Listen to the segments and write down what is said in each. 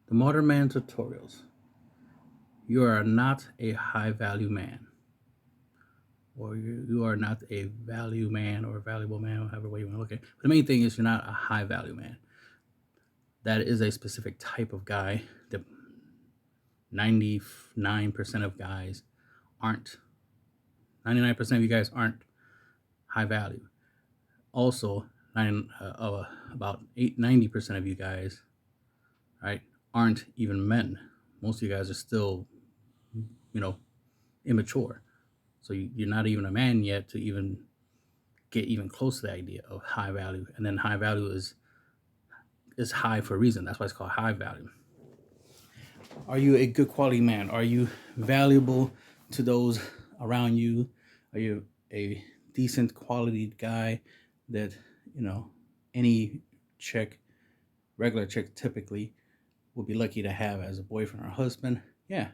The Modern Man Tutorials. You are not a high value man, or you are not a value man or a valuable man, however way you want to look at it. But the main thing is you're not a high value man. That is a specific type of guy that 99% of guys aren't. 99% of you guys aren't high value. Also, about 90% of you guys, right, aren't even men. Most of you guys are still, you know, immature. So you're not even a man yet to even get even close to the idea of high value. And then high value is high for a reason. That's why it's called high value. Are you a good quality man? Are you valuable to those around you? Are you a decent quality guy that, you know, any chick, regular chick typically would be lucky to have as a boyfriend or husband? Yeah,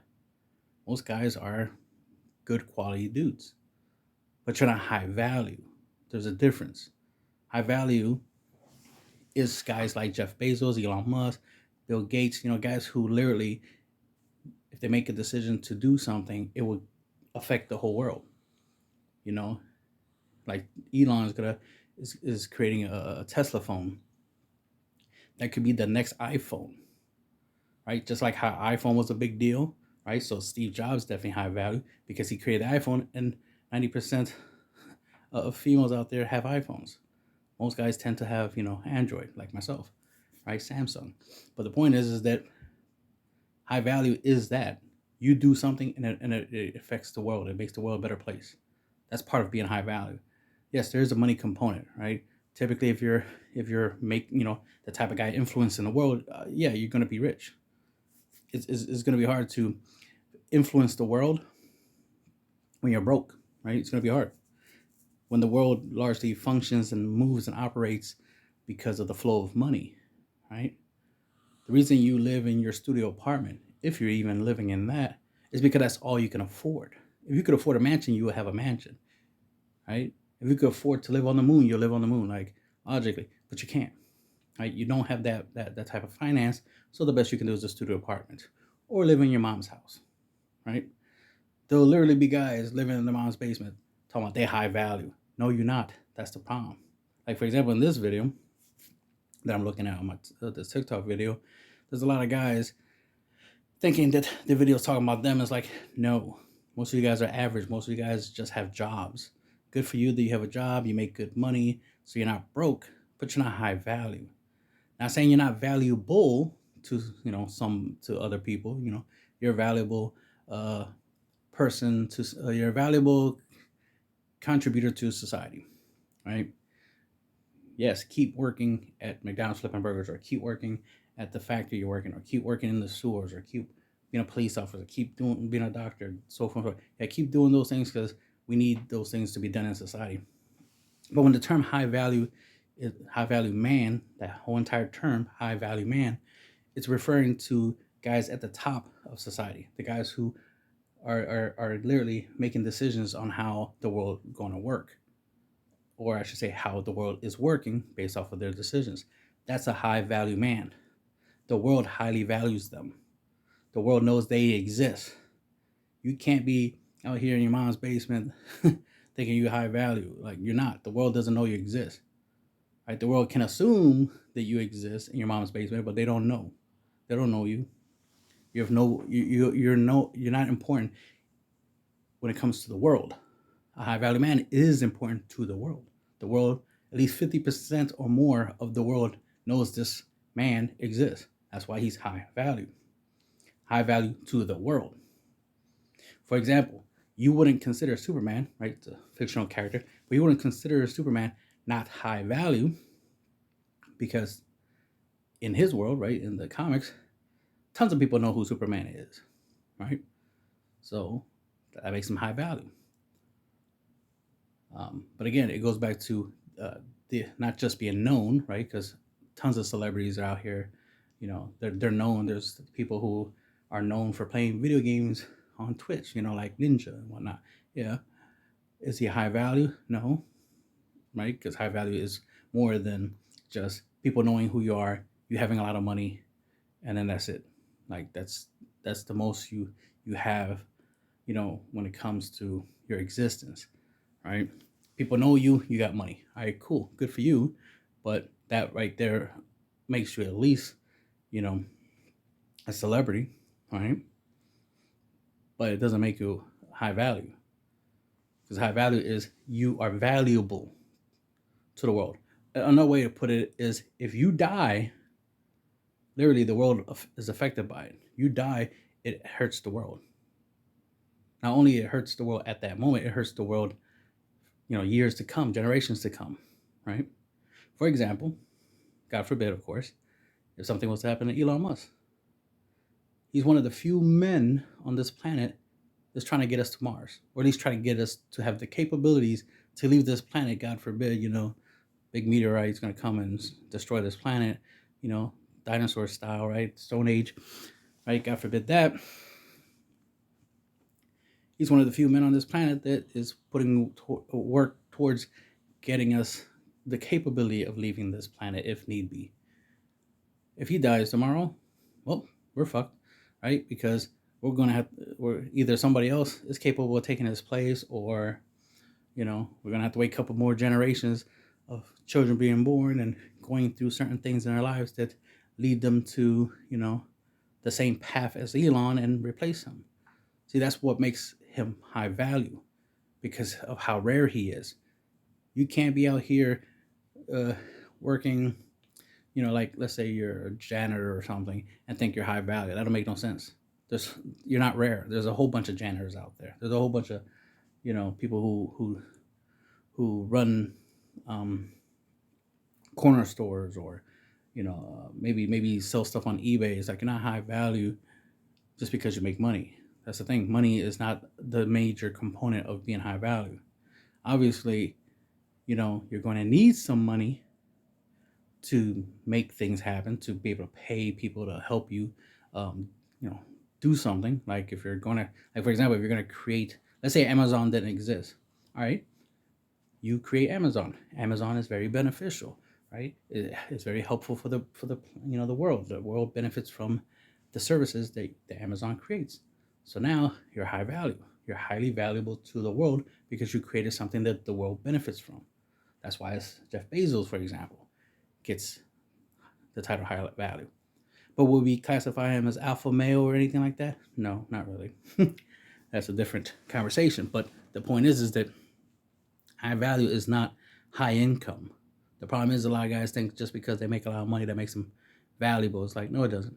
most guys are good quality dudes, but you're not high value. There's a difference. High value is guys like Jeff Bezos, Elon Musk, Bill Gates, guys who literally, if they make a decision to do something, it will affect the whole world. You know, like Elon is creating a Tesla phone that could be the next iPhone, right? Just like how iPhone was a big deal, right? So Steve Jobs definitely high value because he created the iPhone, and 90% of females out there have iPhones. Most guys tend to have, Android, like myself, right? Samsung. But the point is that high value is that you do something and it affects the world. It makes the world a better place. That's part of being high value. Yes, there is a money component, right? Typically, if you're the type of guy influencing the world, yeah, you're gonna be rich. It's gonna be hard to influence the world when you're broke, right? It's gonna be hard when the world largely functions and moves and operates because of the flow of money, right? The reason you live in your studio apartment, if you're even living in that, is because that's all you can afford. If you could afford a mansion, you would have a mansion, right? If you could afford to live on the moon, you'll live on the moon, like logically, but you can't, right? You don't have that type of finance, so the best you can do is a studio apartment or live in your mom's house, right? There'll literally be guys living in their mom's basement talking about they high value. No, you're not. That's the problem. Like for example, in this video that I'm looking at on this TikTok video, there's a lot of guys thinking that the video is talking about them. Is like, no, most of you guys are average. Most of you guys just have jobs. Good for you that you have a job, you make good money, so you're not broke, but you're not high value. Not saying you're not valuable to to other people. You're a valuable uh, person to you're a valuable contributor to society, right? Yes, keep working at McDonald's flipping burgers, or keep working at the factory you're working, or keep working in the sewers, or keep being a police officer, keep doing being a doctor, so forth. Yeah, keep doing those things because we need those things to be done in society. But when the term high value man, that whole entire term, high value man, it's referring to guys at the top of society, the guys who are literally making decisions on how the world going to work, or I should say, how the world is working based off of their decisions. That's a high value man. The world highly values them. The world knows they exist. You can't be out here in your mom's basement thinking you high value. Like you're not. The world doesn't know you exist. Right? The world can assume that you exist in your mom's basement, but they don't know. They don't know you. You have no. You're not important when it comes to the world. A high value man is important to the world. The world, at least 50% or more of the world knows this man exists. That's why he's high value. High value to the world. For example, you wouldn't consider Superman, right, the fictional character, but you wouldn't consider Superman not high value because in his world, right, in the comics, tons of people know who Superman is, right? So that makes him high value. But again, it goes back to the not just being known, right? Because tons of celebrities are out here, they're known. There's people who are known for playing video games on Twitch, like Ninja and whatnot. Yeah, is he high value? No, right? Because high value is more than just people knowing who you are, you having a lot of money, and then that's it. Like that's the most you have, when it comes to your existence, right? People know you got money. All right, cool, good for you, but that right there makes you at least, you know, a celebrity, right? But it doesn't make you high value, because high value is you are valuable to the world. Another way to put it is if you die, literally the world is affected by it. You die, it hurts the world. Not only it hurts the world at that moment, it hurts the world, years to come, generations to come, right? For example, God forbid, of course, if something was to happen to Elon Musk, he's one of the few men on this planet that's trying to get us to Mars, or at least trying to get us to have the capabilities to leave this planet. God forbid, big meteorite's going to come and destroy this planet, you know, dinosaur style, right? Stone Age, right? God forbid that. He's one of the few men on this planet that is putting work towards getting us the capability of leaving this planet if need be. If he dies tomorrow, well, we're fucked, right? Because we're either somebody else is capable of taking his place, or we're gonna have to wait a couple more generations of children being born and going through certain things in their lives that lead them to the same path as Elon and replace him. See, that's what makes him high value, because of how rare he is. You can't be out here working, like let's say you're a janitor or something and think you're high value. That'll make no sense. You're not rare. There's a whole bunch of janitors out there. There's a whole bunch of people who run um, corner stores, or maybe sell stuff on eBay. It's like you're not high value just because you make money. That's the thing. Money is not the major component of being high value. Obviously, you're going to need some money to make things happen, to be able to pay people to help you, um, you know, do something. Like if you're going to, like for example, if you're going to create, let's say Amazon didn't exist. All right, you create Amazon. Amazon is very beneficial, right? It's very helpful for the the world. The world benefits from the services that Amazon creates. So now you're high value. You're highly valuable to the world because you created something that the world benefits from. That's why it's Jeff Bezos, for example, gets the title high value. But would we classify him as alpha male or anything like that? No, not really. That's a different conversation. But the point is that high value is not high income. The problem is a lot of guys think just because they make a lot of money that makes them valuable. It's like, no, it doesn't.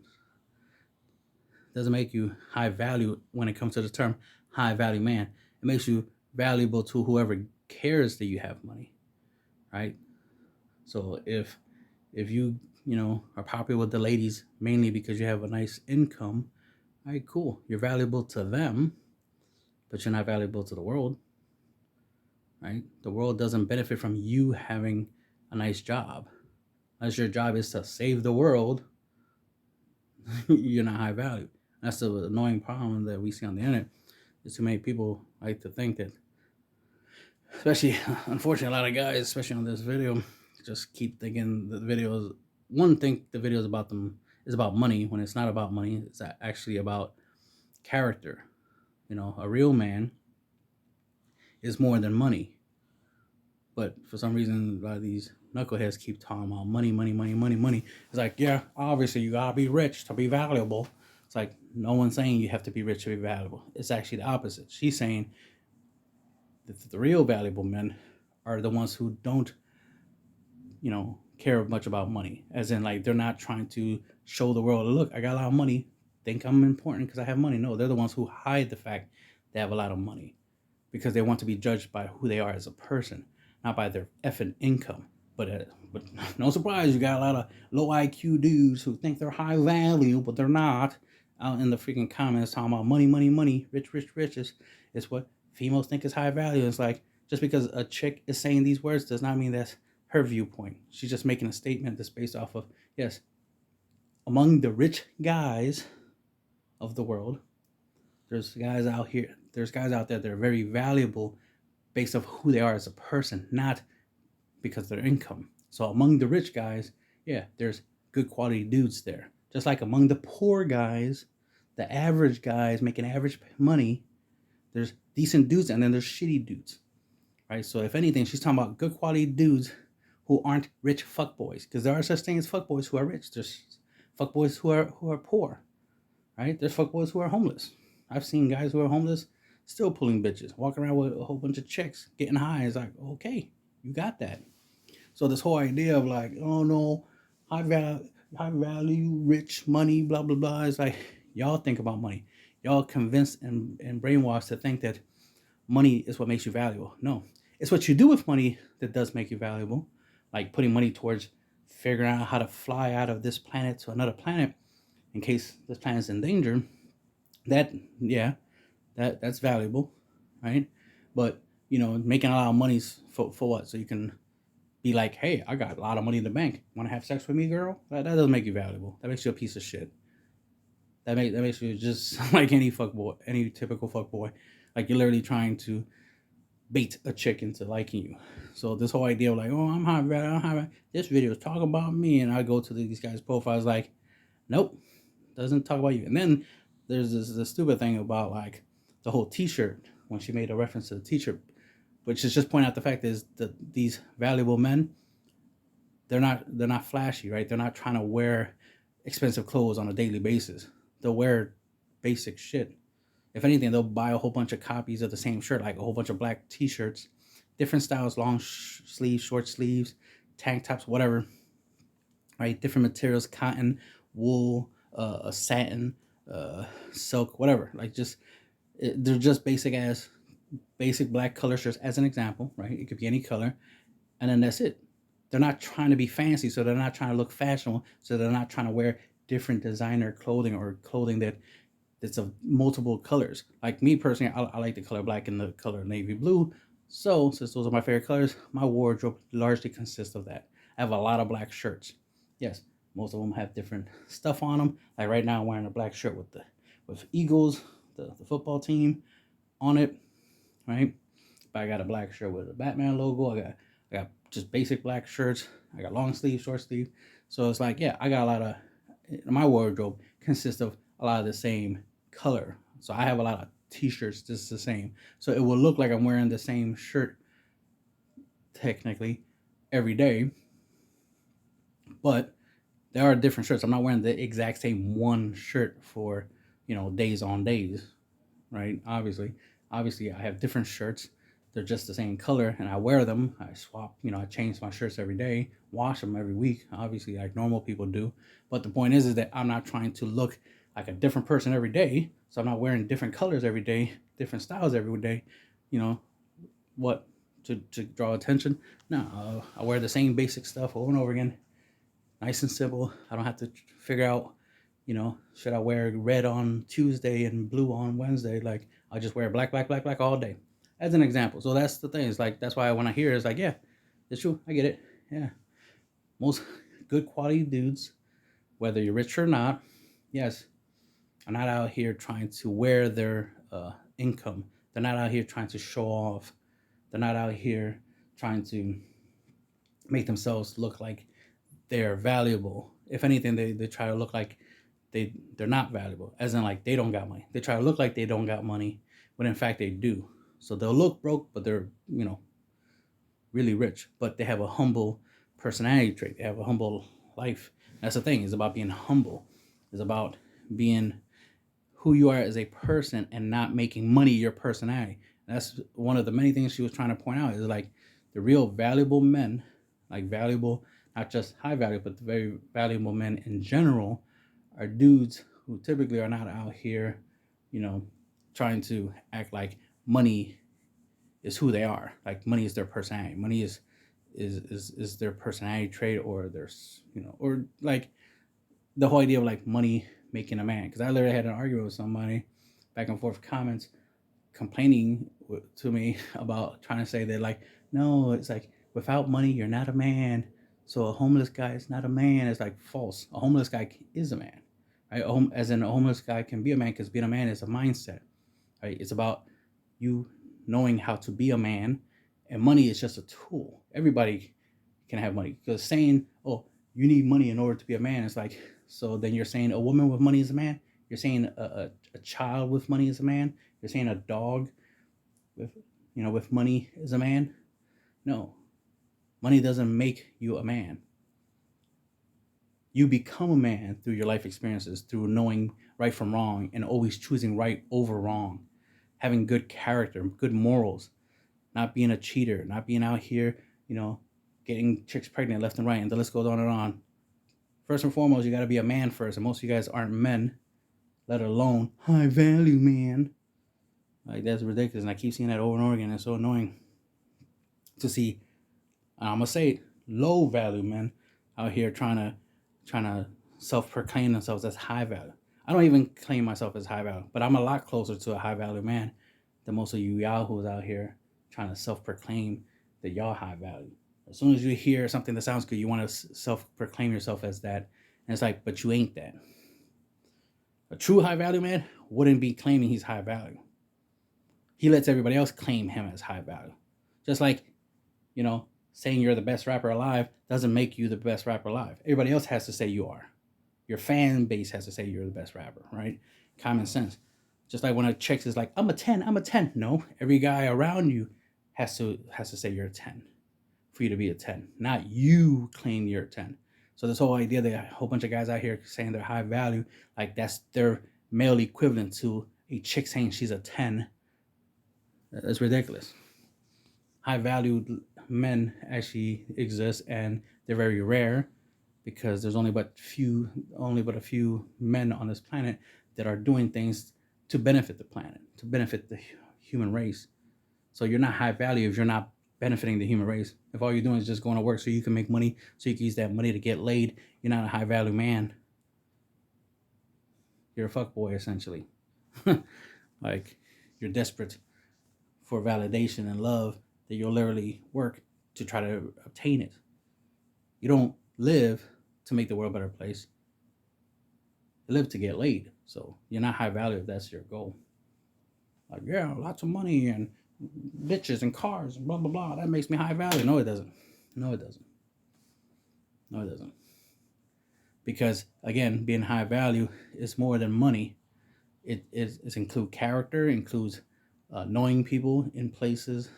It doesn't make you high value when it comes to the term high value man. It makes you valuable to whoever cares that you have money, right? So if you are popular with the ladies mainly because you have a nice income, all right, cool. You're valuable to them, but you're not valuable to the world, right? The world doesn't benefit from you having a nice job. Unless your job is to save the world, you're not high value. That's the annoying problem that we see on the internet. Is too many people like to think that, especially, unfortunately, a lot of guys, especially on this video, just keep thinking the videos. One, think the video is about money when it's not about money. It's actually about character. A real man is more than money. But for some reason, a lot of these knuckleheads keep talking about money, money, money, money, money. It's like, yeah, obviously you gotta be rich to be valuable. It's like no one's saying you have to be rich to be valuable. It's actually the opposite. She's saying that the real valuable men are the ones who don't, care much about money. As in, like, they're not trying to show the world, look, I got a lot of money, think I'm important because I have money. No, they're the ones who hide the fact they have a lot of money because they want to be judged by who they are as a person, not by their effing income. But no surprise, you got a lot of low IQ dudes who think they're high value, but they're not. Out in the freaking comments talking about money, money, money, rich, rich, rich is what females think is high value. It's like, just because a chick is saying these words does not mean that's her viewpoint. She's just making a statement that's based off of, yes, among the rich guys of the world, there's guys out there that are very valuable based off who they are as a person, not because of their income. So among the rich guys, yeah, there's good quality dudes there. Just like among the poor guys, the average guys making average money, there's decent dudes and then there's shitty dudes, right? So if anything, she's talking about good quality dudes who aren't rich fuckboys, because there are such things as fuckboys who are rich. There's fuckboys who are poor, right? There's fuckboys who are homeless. I've seen guys who are homeless still pulling bitches, walking around with a whole bunch of chicks, getting high. It's like, okay, you got that. So this whole idea of like, oh no, high value, rich money, blah blah blah. It's like y'all think about money. Y'all convinced and brainwashed to think that money is what makes you valuable. No, it's what you do with money that does make you valuable. Like putting money towards figuring out how to fly out of this planet to another planet in case this planet's in danger. That yeah, that's valuable, right? But making a lot of money for what? So you can be like, hey, I got a lot of money in the bank. Want to have sex with me, girl? That doesn't make you valuable. That makes you a piece of shit. That makes you just like any fuck boy, any typical fuck boy. Like you're literally trying to bait a chick into liking you. So this whole idea of like, oh, I'm high value, this video is talking about me, and I go to these guys' profiles like, nope, doesn't talk about you. And then there's this stupid thing about like the whole T-shirt when she made a reference to the T-shirt, which is just point out the fact is that these valuable men, they're not flashy, right? They're not trying to wear expensive clothes on a daily basis. They'll wear basic shit. If anything, they'll buy a whole bunch of copies of the same shirt, like a whole bunch of black T-shirts, different styles, long sleeves, short sleeves, tank tops, whatever, right? Different materials, cotton, wool, satin, silk, whatever. Like they're just basic black color shirts as an example, right? It could be any color, and then that's it. They're not trying to be fancy, so they're not trying to look fashionable, so they're not trying to wear different designer clothing or clothing that's of multiple colors. Like me personally, I like the color black and the color navy blue. So since those are my favorite colors, my wardrobe largely consists of that. I have a lot of black shirts. Yes, most of them have different stuff on them. Like right now, I'm wearing a black shirt with Eagles, the football team, on it, right? But I got a black shirt with a Batman logo. I got just basic black shirts. I got long sleeve, short sleeve. So it's like, yeah, I got a lot of, my wardrobe consists of a lot of the same color. So I have a lot of t-shirts just the same. So it will look like I'm wearing the same shirt technically every day. But there are different shirts. I'm not wearing the exact same one shirt for, days on days, right? Obviously, I have different shirts. They're just the same color, and I wear them. I swap, I change my shirts every day, wash them every week, obviously, like normal people do. But the point is that I'm not trying to look like a different person every day. So I'm not wearing different colors every day, different styles every day. What to draw attention? No, I wear the same basic stuff over and over again. Nice and simple. I don't have to figure out, should I wear red on Tuesday and blue on Wednesday? Like, I'll just wear black, black, black, black all day. As an example. So that's the thing. It's like, that's why when I hear it, it's like, yeah, it's true. I get it. Yeah. Most good quality dudes, whether you're rich or not, yes, are not out here trying to wear their income. They're not out here trying to show off. They're not out here trying to make themselves look like they're valuable. If anything, they try to look like they're not valuable, as in like they don't got money. They try to look like they don't got money, but in fact they do. So they'll look broke, but they're really rich. But they have a humble personality trait. They have a humble life. That's the thing. It's about being humble. It's about being who you are as a person and not making money your personality. That's one of the many things she was trying to point out. Is like the real valuable men, like valuable, not just high value, but the very valuable men in general, are dudes who typically are not out here, trying to act like money is who they are. Like money is their personality. Money is their personality trait, or their, or like the whole idea of like money making a man. Because I literally had an argument with somebody, back and forth comments, complaining to me about trying to say that like, no, it's like without money you're not a man. So a homeless guy is not a man. It's like false. A homeless guy is a man, right? As in a homeless guy can be a man, because being a man is a mindset, right? It's about you knowing how to be a man, and money is just a tool. Everybody can have money, because saying, oh, you need money in order to be a man, is like So then you're saying a woman with money is a man. You're saying a child with money is a man. You're saying a dog with with money is a man. No, money doesn't make you a man. You become a man through your life experiences, through knowing right from wrong and always choosing right over wrong, having good character, good morals, not being a cheater, not being out here, getting chicks pregnant left and right, and the list goes on and on. First and foremost, you got to be a man first, and most of you guys aren't men, let alone high value man. Like, that's ridiculous, and I keep seeing that over and over again. It's so annoying to see. I'm gonna say low value men out here trying to self-proclaim themselves as high value. I don't even claim myself as high value, but I'm a lot closer to a high value man than most of you yahoos out here trying to self-proclaim that y'all high value. As soon as you hear something that sounds good, you want to self-proclaim yourself as that, and it's like, but you ain't that. A true high value man wouldn't be claiming he's high value. He lets everybody else claim him as high value. Just like, saying you're the best rapper alive doesn't make you the best rapper alive. Everybody else has to say you are. Your fan base has to say you're the best rapper, right? Common sense. Just like when a chick is like, I'm a 10, I'm a 10. No, every guy around you has to say you're a 10 for you to be a 10, not you claim you're a 10. So this whole idea that a whole bunch of guys out here saying they're high value, like that's their male equivalent to a chick saying she's a 10, that's ridiculous. High value men actually exist, and they're very rare because there's only but a few men on this planet that are doing things to benefit the planet, to benefit the human race. So you're not high value if you're not benefiting the human race. If all you're doing is just going to work so you can make money, so you can use that money to get laid, you're not a high value man. You're a fuckboy, essentially. Like, you're desperate for validation and love that you'll literally work to try to obtain it. You don't live to make the world a better place. You live to get laid. So you're not high value if that's your goal. Like, yeah, lots of money and bitches and cars and blah, blah, blah. That makes me high value. No, it doesn't. No, it doesn't. No, it doesn't. Because, again, being high value is more than money. It includes character, includes knowing people in places,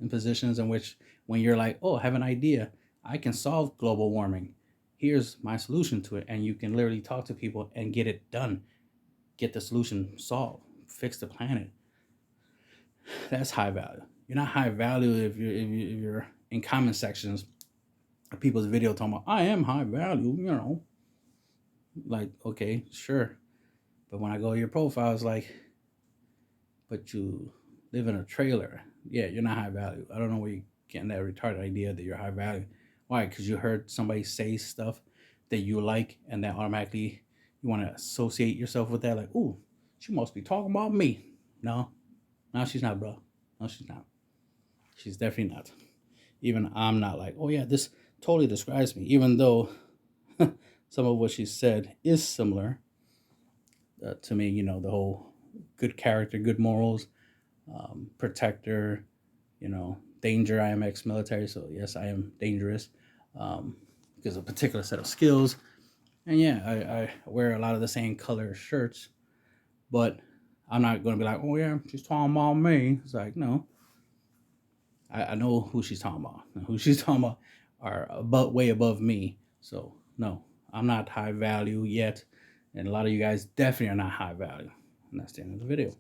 in positions in which when you're like, oh, I have an idea, I can solve global warming. Here's my solution to it. And you can literally talk to people and get it done. Get the solution solved. Fix the planet. That's high value. You're not high value if you're in comment sections of people's video talking about, I am high value, Like, okay, sure. But when I go to your profile, it's like, but you live in a trailer. Yeah, you're not high value. I don't know where you're getting that retarded idea that you're high value. Why? Because you heard somebody say stuff that you like, and that automatically you want to associate yourself with that. Like, ooh, she must be talking about me. No, she's not, bro. No, she's not. She's definitely not. Even I'm not like, oh yeah, this totally describes me. Even though some of what she said is similar to me, the whole good character, good morals, protector, danger. I am ex-military, so yes, I am dangerous because of a particular set of skills. And yeah, I wear a lot of the same color shirts, but I'm not going to be like, oh yeah, she's talking about me. It's like, no. I know who she's talking about. Who she's talking about are way above me. So no, I'm not high value yet. And a lot of you guys definitely are not high value. And that's the end of the video.